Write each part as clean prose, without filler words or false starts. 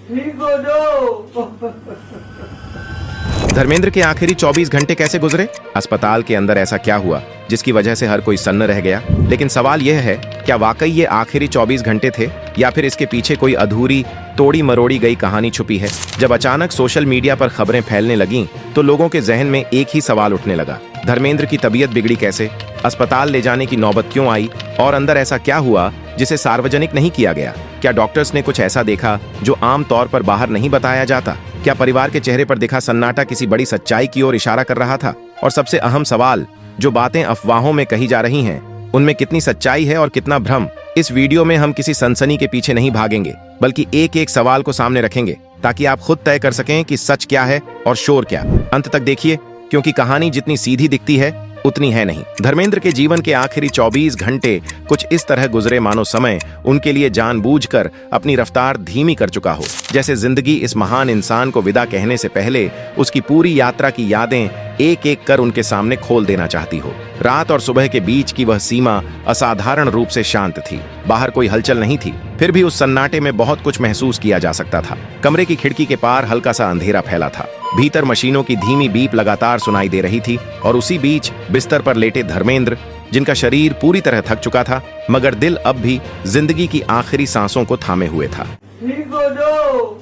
ठीक हो जाओ। धर्मेंद्र के आखिरी 24 घंटे कैसे गुजरे? अस्पताल के अंदर ऐसा क्या हुआ जिसकी वजह से हर कोई सन्न रह गया? लेकिन सवाल यह है, क्या वाकई ये आखिरी 24 घंटे थे या फिर इसके पीछे कोई अधूरी तोड़ी मरोड़ी गई कहानी छुपी है? जब अचानक सोशल मीडिया पर खबरें फैलने लगीं, तो लोगों के जहन में एक ही सवाल उठने लगा, धर्मेंद्र की तबीयत बिगड़ी कैसे? अस्पताल ले जाने की नौबत क्यों आई? और अंदर ऐसा क्या हुआ जिसे सार्वजनिक नहीं किया गया? क्या डॉक्टर्स ने कुछ ऐसा देखा जो आम तौर पर बाहर नहीं बताया जाता? क्या परिवार के चेहरे पर दिखा सन्नाटा किसी बड़ी सच्चाई की ओर इशारा कर रहा था? और सबसे अहम सवाल, जो बातें अफवाहों में कही जा रही हैं, उनमें कितनी सच्चाई है और कितना भ्रम? इस वीडियो में हम किसी सनसनी के पीछे नहीं भागेंगे, बल्कि एक एक सवाल को सामने रखेंगे ताकि आप खुद तय कर सकें कि सच क्या है और शोर क्या। अंत तक देखिए, क्योंकि कहानी जितनी सीधी दिखती है उतनी है नहीं। धर्मेंद्र के जीवन के आखिरी 24 घंटे कुछ इस तरह गुजरे मानो समय उनके लिए जानबूझकर अपनी रफ्तार धीमी कर चुका हो, जैसे जिंदगी इस महान इंसान को विदा कहने से पहले उसकी पूरी यात्रा की यादें एक एक कर उनके सामने खोल देना चाहती हो। रात और सुबह के बीच की वह सीमा असाधारण रूप से शांत थी। बाहर कोई हलचल नहीं थी, फिर भी उस सन्नाटे में बहुत कुछ महसूस किया जा सकता था। कमरे की खिड़की के पार हल्का सा अंधेरा फैला था, भीतर मशीनों की धीमी बीप लगातार सुनाई दे रही थी, और उसी बीच बिस्तर पर लेटे धर्मेंद्र, जिनका शरीर पूरी तरह थक चुका था मगर दिल अब भी जिंदगी की आखिरी सांसों को थामे हुए था। ठीक हो जाओ।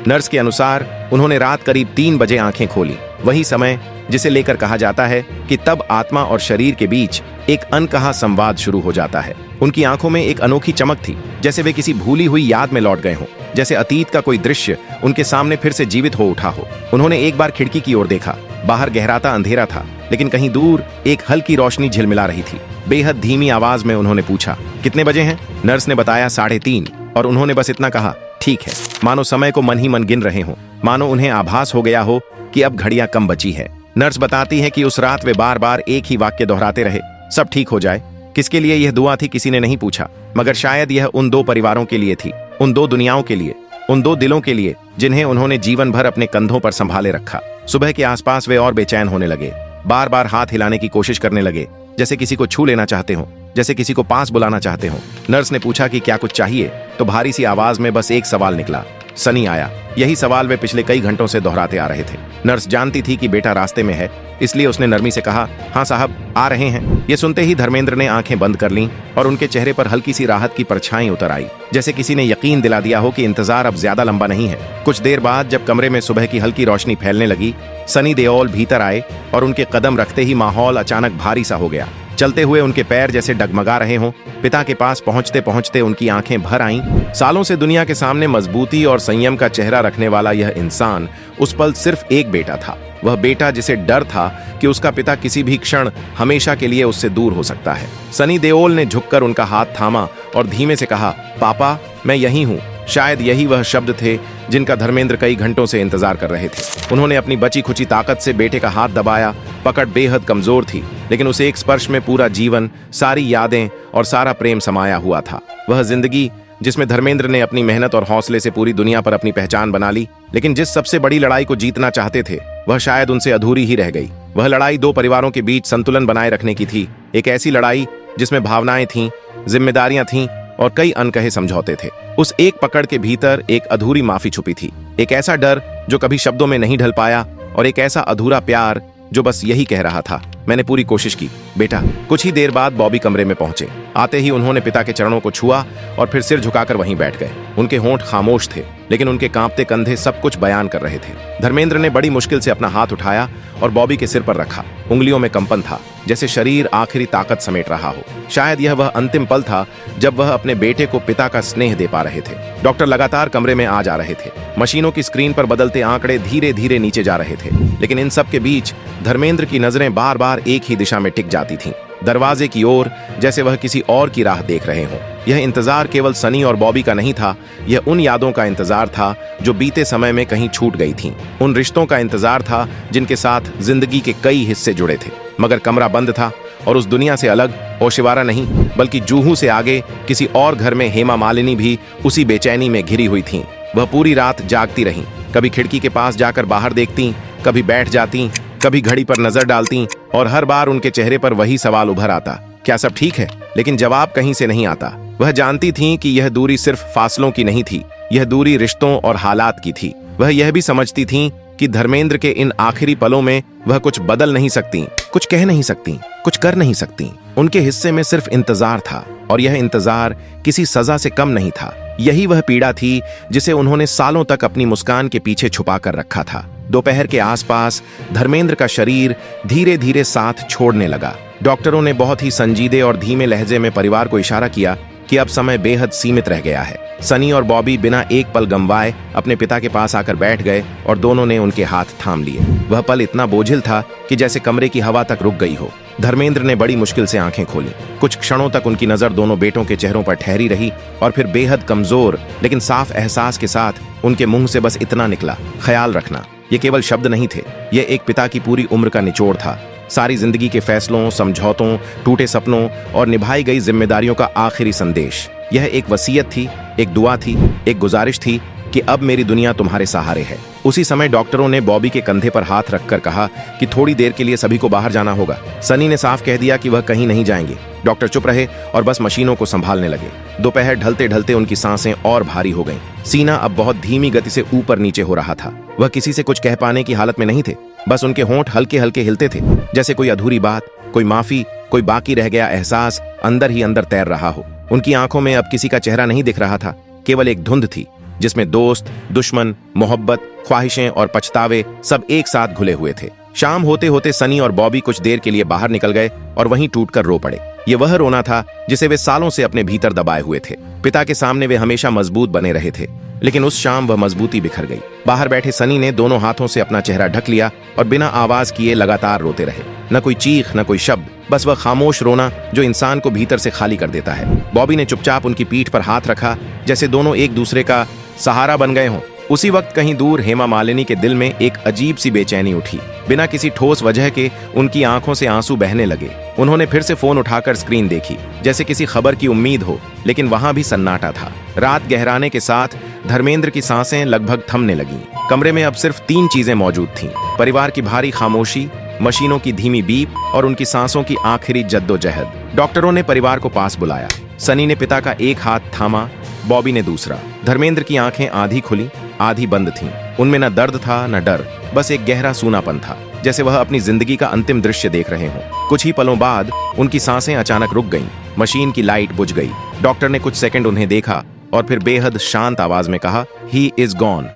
नर्स के अनुसार उन्होंने रात करीब 3 बजे आंखें खोली, वही समय जिसे लेकर कहा जाता है कि तब आत्मा और शरीर के बीच एक अनकहा संवाद शुरू हो जाता है। उनकी आंखों में एक अनोखी चमक थी, जैसे वे किसी भूली हुई याद में लौट गए हों, जैसे अतीत का कोई दृश्य उनके सामने फिर से जीवित हो उठा हो। उन्होंने एक बार खिड़की की ओर देखा। बाहर गहराता अंधेरा था, लेकिन कहीं दूर एक हल्की रोशनी झिलमिला रही थी। बेहद धीमी आवाज में उन्होंने पूछा, कितने बजे हैं? नर्स ने बताया 3:30, और उन्होंने बस इतना कहा, ठीक है। मानो समय को मन ही मन गिन रहे हों, मानो उन्हें आभास हो गया हो कि अब घड़ियां कम बची है। नर्स बताती है कि उस रात वे बार बार एक ही वाक्य दोहराते रहे, सब ठीक हो जाए। किसके लिए यह दुआ थी किसी ने नहीं पूछा, मगर शायद यह उन 2 परिवारों के लिए थी, उन 2 दुनियाओं के लिए, उन 2 दिलों के लिए जिन्हें उन्होंने जीवन भर अपने कंधों पर संभाले रखा। सुबह के आसपास वे और बेचैन होने लगे, बार बार हाथ हिलाने की कोशिश करने लगे, जैसे किसी को छू लेना चाहते हो, जैसे किसी को पास बुलाना चाहते हो। नर्स ने पूछा कि क्या कुछ चाहिए, तो भारी सी आवाज में बस एक सवाल निकला, सनी आया। यही सवाल वे पिछले कई घंटों से दोहराते आ रहे थे। नर्स जानती थी कि बेटा रास्ते में है, इसलिए उसने नरमी से कहा, हाँ साहब, आ रहे हैं। ये सुनते ही धर्मेंद्र ने आंखें बंद कर लीं और उनके चेहरे पर हल्की सी राहत की परछाई उतर आई, जैसे किसी ने यकीन दिला दिया हो कि इंतजार अब ज्यादा लंबा नहीं है। कुछ देर बाद जब कमरे में सुबह की हल्की रोशनी फैलने लगी, सनी देओल भीतर आए और उनके कदम रखते ही माहौल अचानक भारी सा हो गया। चलते हुए उनके पैर जैसे डगमगा रहे हों। पिता के पास पहुंचते पहुंचते उनकी आंखें भर आईं। सालों से दुनिया के सामने मजबूती और संयम का चेहरा रखने वाला यह इंसान उस पल सिर्फ एक बेटा था, वह बेटा जिसे डर था कि उसका पिता किसी भी क्षण हमेशा के लिए उससे दूर हो सकता है। सनी देओल ने झुककर उनका हाथ थामा और धीमे से कहा, पापा, मैं यहीं हूं। शायद यही वह शब्द थे जिनका धर्मेंद्र कई घंटों से इंतजार कर रहे थे। उन्होंने अपनी बची खुची ताकत से बेटे का हाथ दबाया। पकड़ बेहद कमजोर थी, लेकिन उस एक स्पर्श में पूरा जीवन, सारी यादें और सारा प्रेम समाया हुआ था। वह जिंदगी जिसमें धर्मेंद्र ने अपनी मेहनत और हौसले से पूरी दुनिया पर अपनी पहचान बना ली, लेकिन जिस सबसे बड़ी लड़ाई को जीतना चाहते थे, वह शायद उनसे अधूरी ही रह गई। वह लड़ाई 2 परिवारों के बीच संतुलन बनाए रखने की थी, एक ऐसी लड़ाई जिसमें भावनाएं थीं, जिम्मेदारियां थीं और कई अनकहे समझौते थे। उस एक पकड़ के भीतर एक अधूरी माफी छुपी थी, एक ऐसा डर जो कभी शब्दों में नहीं ढल पाया, और एक ऐसा अधूरा प्यार जो बस यही कह रहा था, मैंने पूरी कोशिश की बेटा। कुछ ही देर बाद बॉबी कमरे में पहुंचे। आते ही उन्होंने पिता के चरणों को छुआ और फिर सिर झुकाकर वहीं बैठ गए। उनके होंठ खामोश थे, लेकिन उनके कांपते कंधे सब कुछ बयान कर रहे थे। धर्मेंद्र ने बड़ी मुश्किल से अपना हाथ उठाया और बॉबी के सिर पर रखा। उंगलियों में कंपन था, जैसे शरीर आखिरी ताकत समेट रहा हो। शायद यह वह अंतिम पल था जब वह अपने बेटे को पिता का स्नेह दे पा रहे थे। डॉक्टर लगातार कमरे में आ जा रहे थे। मशीनों की स्क्रीन पर बदलते आंकड़े धीरे धीरे नीचे जा रहे थे, लेकिन इन सब के बीच धर्मेंद्र की नजरें बार बार एक ही दिशा में टिक जाती थीं, दरवाजे की ओर, जैसे वह किसी और की राह देख रहे हों। यह इंतजार केवल सनी और बॉबी का नहीं था, यह उन यादों का इंतजार था जो बीते समय में कहीं छूट गई थीं। उन रिश्तों का इंतजार था जिनके साथ जिंदगी के कई हिस्से जुड़े थे। मगर कमरा बंद था, और उस दुनिया से अलग ओशिवारा नहीं, बल्कि जूहू से आगे किसी और घर में हेमा मालिनी भी उसी बेचैनी में घिरी हुई थीं। वह पूरी रात जागती रहीं, कभी खिड़की के पास जाकर बाहर देखतीं, कभी बैठ जातीं, कभी घड़ी पर नजर डालतीं, और हर बार उनके चेहरे पर वही सवाल उभर आता, क्या सब ठीक है? लेकिन जवाब कहीं से नहीं आता। वह जानती थीं कि यह दूरी सिर्फ फासलों की नहीं थी, यह दूरी रिश्तों और हालात की थी। वह यह भी समझती थीं कि धर्मेंद्र के इन आखिरी पलों में वह कुछ बदल नहीं सकती, कुछ कह नहीं सकती, कुछ कर नहीं सकती। उनके हिस्से में सिर्फ इंतजार था, और यह इंतजार किसी सजा से कम नहीं था। यही वह पीड़ा थी जिसे उन्होंने सालों तक अपनी मुस्कान के पीछे छुपा कर रखा था। दोपहर के आसपास धर्मेंद्र का शरीर धीरे धीरे साथ छोड़ने लगा। डॉक्टरों ने बहुत ही संजीदे और धीमे लहजे में परिवार को इशारा किया कि अब समय बेहद सीमित रह गया है। सनी और बॉबी बिना एक पल गंवाए अपने पिता के पास आकर बैठ गए और दोनों ने उनके हाथ थाम लिए। वह पल इतना बोझिल था कि जैसे कमरे की हवा तक रुक गई हो। धर्मेंद्र ने बड़ी मुश्किल से आंखें खोली। कुछ क्षणों तक उनकी नजर दोनों बेटों के चेहरों पर ठहरी रही और फिर बेहद कमजोर लेकिन साफ एहसास के साथ उनके मुंह से बस इतना निकला, ख्याल रखना। ये केवल शब्द नहीं थे, यह एक पिता की पूरी उम्र का निचोड़ था। सारी जिंदगी के फैसलों, समझौतों, टूटे सपनों और निभाई गई जिम्मेदारियों का आखिरी संदेश। यह एक वसीयत थी, एक दुआ थी, एक गुजारिश थी कि अब मेरी दुनिया तुम्हारे सहारे है। उसी समय डॉक्टरों ने बॉबी के कंधे पर हाथ रखकर कहा कि थोड़ी देर के लिए सभी को बाहर जाना होगा। सनी ने साफ कह दिया कि वह कहीं नहीं जाएंगे। डॉक्टर चुप रहे और बस मशीनों को संभालने लगे। दोपहर ढलते ढलते उनकी सांसें और भारी हो गईं। सीना अब बहुत धीमी गति से ऊपर नीचे हो रहा था। वह किसी से कुछ कह पाने की हालत में नहीं थे। बस उनके होंठ हल्के हल्के हिलते थे, जैसे कोई अधूरी बात, कोई माफी, कोई बाकी रह गया एहसास अंदर ही अंदर तैर रहा हो। उनकी आंखों में अब किसी का चेहरा नहीं दिख रहा था, केवल एक धुंध थी जिसमें दोस्त, दुश्मन, मोहब्बत, ख्वाहिशें और पछतावे सब एक साथ घुले हुए थे। शाम होते होते सनी और बॉबी कुछ देर के लिए बाहर निकल गए और वहीं टूटकर रो पड़े। ये वह रोना था जिसे वे सालों से अपने भीतर दबाए हुए थे। पिता के सामने वे हमेशा मजबूत बने रहे थे, लेकिन उस शाम वह मजबूती बिखर गई। बाहर बैठे सनी ने दोनों हाथों से अपना चेहरा ढक लिया और बिना आवाज किए लगातार रोते रहे। न कोई चीख, न कोई शब्द, बस वह खामोश रोना जो इंसान को भीतर से खाली कर देता है। बॉबी ने चुपचाप उनकी पीठ पर हाथ रखा, जैसे दोनों एक दूसरे का सहारा बन गए हों। उसी वक्त कहीं दूर हेमा मालिनी के दिल में एक अजीब सी बेचैनी उठी। बिना किसी ठोस वजह के उनकी आंखों से आंसू बहने लगे। उन्होंने फिर से फोन उठाकर स्क्रीन देखी, जैसे किसी खबर की उम्मीद हो, लेकिन वहां भी सन्नाटा था। रात गहराने के साथ धर्मेंद्र की सांसें लगभग थमने लगीं। कमरे में अब सिर्फ 3 चीजें मौजूद थीं: परिवार की भारी खामोशी, मशीनों की धीमी बीप और उनकी सांसों की आखिरी जद्दोजहद। डॉक्टरों ने परिवार को पास बुलाया। सनी ने पिता का एक हाथ थामा, बॉबी ने दूसरा। धर्मेंद्र की आंखें आधी खुली, आधी बंद थीं। उनमें न दर्द था न डर, बस एक गहरा सूनापन था, जैसे वह अपनी जिंदगी का अंतिम दृश्य देख रहे हों। कुछ ही पलों बाद उनकी सांसें अचानक रुक गईं। मशीन की लाइट बुझ गई। डॉक्टर ने कुछ सेकंड उन्हें देखा और फिर बेहद शांत आवाज में कहा, ही इज गॉन।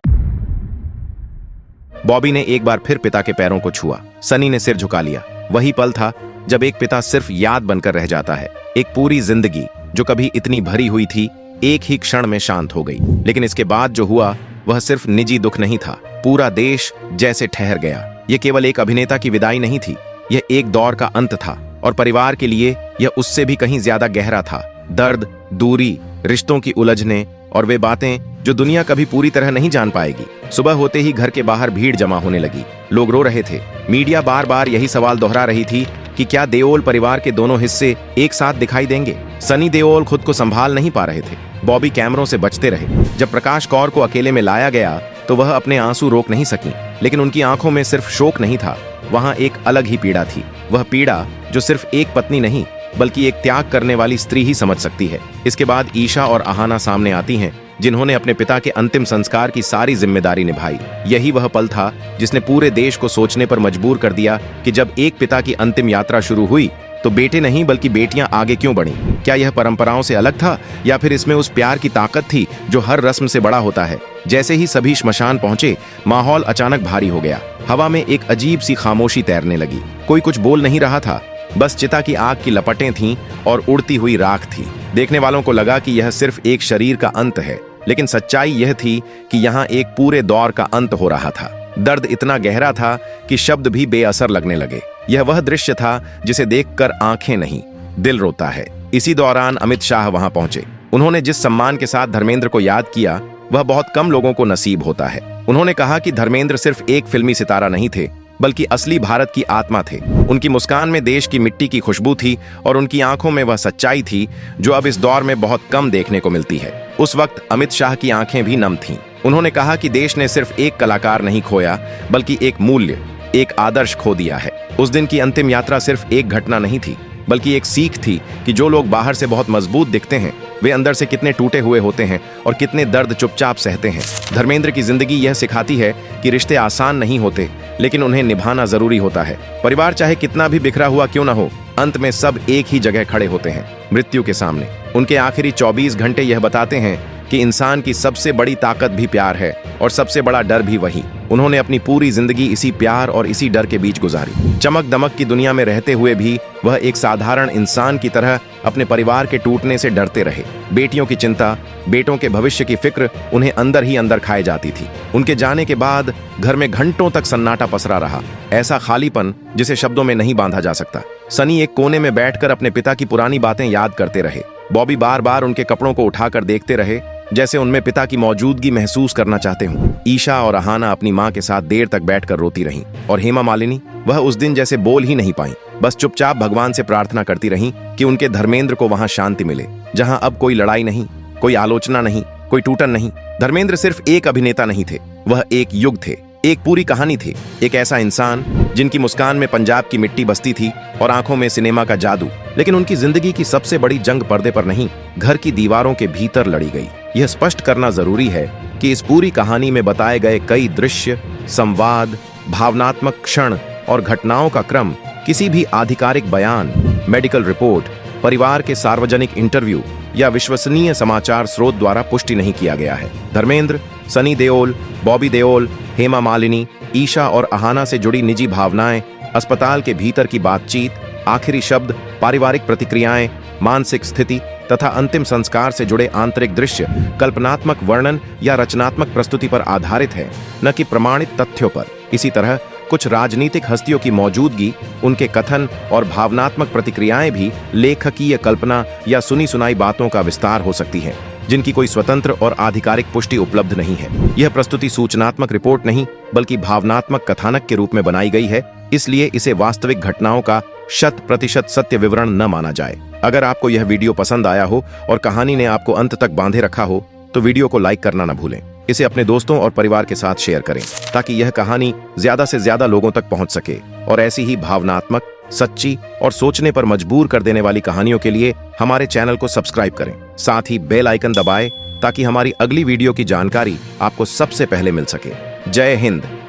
बॉबी ने एक बार फिर पिता के पैरों को छुआ। सनी ने सिर झुका लिया। वही पल था जब एक पिता सिर्फ याद बनकर रह जाता है। एक पूरी जिंदगी जो कभी इतनी भरी हुई थी, एक ही क्षण में शांत हो गई। लेकिन इसके बाद जो हुआ वह सिर्फ निजी दुख नहीं था, पूरा देश जैसे ठहर गया। यह केवल एक अभिनेता की विदाई नहीं थी, यह एक दौर का अंत था, और परिवार के लिए यह उससे भी कहीं ज्यादा गहरा था। दर्द, दूरी, रिश्तों की उलझने और वे बातें जो दुनिया कभी पूरी तरह नहीं जान पाएगी। सुबह होते ही घर के बाहर भीड़ जमा होने लगी। लोग रो रहे थे। मीडिया बार बार यही सवाल दोहरा रही थी कि क्या देओल परिवार के दोनों हिस्से एक साथ दिखाई देंगे। सनी देओल खुद को संभाल नहीं पा रहे थे। बॉबी कैमरों से बचते रहे। जब प्रकाश कौर को अकेले में लाया गया तो वह अपने आंसू रोक नहीं सकी, लेकिन उनकी आंखों में सिर्फ शोक नहीं था, वहां एक अलग ही पीड़ा थी। वह पीड़ा जो सिर्फ एक पत्नी नहीं बल्कि एक त्याग करने वाली स्त्री ही समझ सकती है। इसके बाद ईशा और आहाना सामने आती हैं, जिन्होंने अपने पिता के अंतिम संस्कार की सारी जिम्मेदारी निभाई। यही वह पल था जिसने पूरे देश को सोचने पर मजबूर कर दिया कि जब एक पिता की अंतिम यात्रा शुरू हुई तो बेटे नहीं बल्कि बेटियां आगे क्यों बढ़ीं? क्या यह परंपराओं से अलग था या फिर इसमें उस प्यार की ताकत थी जो हर रस्म से बड़ा होता है? जैसे ही सभी श्मशान पहुंचे, माहौल अचानक भारी हो गया। हवा में एक अजीब सी खामोशी तैरने लगी। कोई कुछ बोल नहीं रहा था, बस चिता की आग की लपटें थीं और उड़ती हुई राख थी। देखने वालों को लगा कि यह सिर्फ एक शरीर का अंत है, लेकिन सच्चाई यह थी कि यहाँ एक पूरे दौर का अंत हो रहा था। दर्द इतना गहरा था कि शब्द भी बेअसर लगने लगे। यह वह दृश्य था जिसे देखकर आंखें नहीं, दिल रोता है। इसी दौरान अमित शाह वहां पहुंचे। उन्होंने जिस सम्मान के साथ धर्मेंद्र को याद किया वह बहुत कम लोगों को नसीब होता है। उन्होंने कहा कि धर्मेंद्र सिर्फ एक फिल्मी सितारा नहीं थे, बल्कि असली भारत की आत्मा थे। उनकी मुस्कान में देश की मिट्टी की खुशबू थी और उनकी आंखों में वह सच्चाई थी जो अब इस दौर में बहुत कम देखने को मिलती है। उस वक्त अमित शाह की आंखें भी नम थीं। उन्होंने कहा कि देश ने सिर्फ एक कलाकार नहीं खोया, बल्कि एक मूल्य, एक आदर्श खो दिया है। उस दिन की अंतिम यात्रा सिर्फ एक घटना नहीं थी, बल्कि एक सीख थी कि जो लोग बाहर से बहुत मजबूत दिखते हैं वे अंदर से कितने टूटे हुए होते हैं और कितने दर्द चुपचाप सहते हैं। धर्मेंद्र की जिंदगी यह सिखाती है कि रिश्ते आसान नहीं होते, लेकिन उन्हें निभाना जरूरी होता है। परिवार चाहे कितना भी बिखरा हुआ क्यों न हो, अंत में सब एक ही जगह खड़े होते हैं, मृत्यु के सामने। उनके आखिरी 24 घंटे यह बताते हैं कि इंसान की सबसे बड़ी ताकत भी प्यार है और सबसे बड़ा डर भी वही। उन्होंने अपनी पूरी जिंदगी इसी प्यार और इसी डर के बीच गुजारी। चमक दमक की दुनिया में रहते हुए भी वह एक साधारण इंसान की तरह अपने परिवार के टूटने से डरते रहे। बेटियों की चिंता, बेटों के भविष्य की फिक्र उन्हें अंदर ही अंदर खाए जाती थी। उनके जाने के बाद घर में घंटों तक सन्नाटा पसरा रहा, ऐसा खालीपन जिसे शब्दों में नहीं बांधा जा सकता। सनी एक कोने में बैठकर अपने पिता की पुरानी बातें याद करते रहे। बॉबी बार बार उनके कपड़ों को उठाकर देखते रहे, जैसे उनमें पिता की मौजूदगी महसूस करना चाहते हों। ईशा और अहाना अपनी मां के साथ देर तक बैठकर रोती रहीं, और हेमा मालिनी, वह उस दिन जैसे बोल ही नहीं पाई, बस चुपचाप भगवान से प्रार्थना करती रहीं कि उनके धर्मेंद्र को वहां शांति मिले, जहां अब कोई लड़ाई नहीं, कोई आलोचना नहीं, कोई टूटन नहीं। धर्मेंद्र सिर्फ एक अभिनेता नहीं थे, वह एक युग थे, एक पूरी कहानी थी। एक ऐसा इंसान जिनकी मुस्कान में पंजाब की मिट्टी बसती थी और आंखों में सिनेमा का जादू। लेकिन उनकी जिंदगी की सबसे बड़ी जंग पर्दे पर नहीं, घर की दीवारों के भीतर लड़ी गई। यह स्पष्ट करना जरूरी है कि इस पूरी कहानी में बताए गए कई दृश्य, संवाद, भावनात्मक क्षण और घटनाओं का क्रम किसी भी आधिकारिक बयान, मेडिकल रिपोर्ट, परिवार के सार्वजनिक इंटरव्यू या विश्वसनीय समाचार स्रोत द्वारा पुष्टि नहीं किया गया है। धर्मेंद्र, सनी देओल, बॉबी देओल, हेमा मालिनी, ईशा और अहाना से जुड़ी निजी भावनाएं, अस्पताल के भीतर की बातचीत, आखिरी शब्द, पारिवारिक प्रतिक्रियाएं, मानसिक स्थिति तथा अंतिम संस्कार से जुड़े आंतरिक दृश्य कल्पनात्मक वर्णन या रचनात्मक प्रस्तुति पर आधारित है, न कि प्रमाणित तथ्यों पर। इसी तरह कुछ राजनीतिक हस्तियों की मौजूदगी, उनके कथन और भावनात्मक प्रतिक्रियाएं भी लेखकीय कल्पना या सुनी सुनाई बातों का विस्तार हो सकती है, जिनकी कोई स्वतंत्र और आधिकारिक पुष्टि उपलब्ध नहीं है। यह प्रस्तुति सूचनात्मक रिपोर्ट नहीं, बल्कि भावनात्मक कथानक के रूप में बनाई गई है, इसलिए इसे वास्तविक घटनाओं का 100% सत्य विवरण न माना जाए। अगर आपको यह वीडियो पसंद आया हो और कहानी ने आपको अंत तक बांधे रखा हो, तो वीडियो को लाइक करना न भूलें। इसे अपने दोस्तों और परिवार के साथ शेयर करें, ताकि यह कहानी ज्यादा से ज्यादा लोगों तक पहुंच सके। और ऐसी ही भावनात्मक, सच्ची और सोचने पर मजबूर कर देने वाली कहानियों के लिए हमारे चैनल को सब्सक्राइब करें। साथ ही बेल आइकन दबाएं, ताकि हमारी अगली वीडियो की जानकारी आपको सबसे पहले मिल सके। जय हिंद।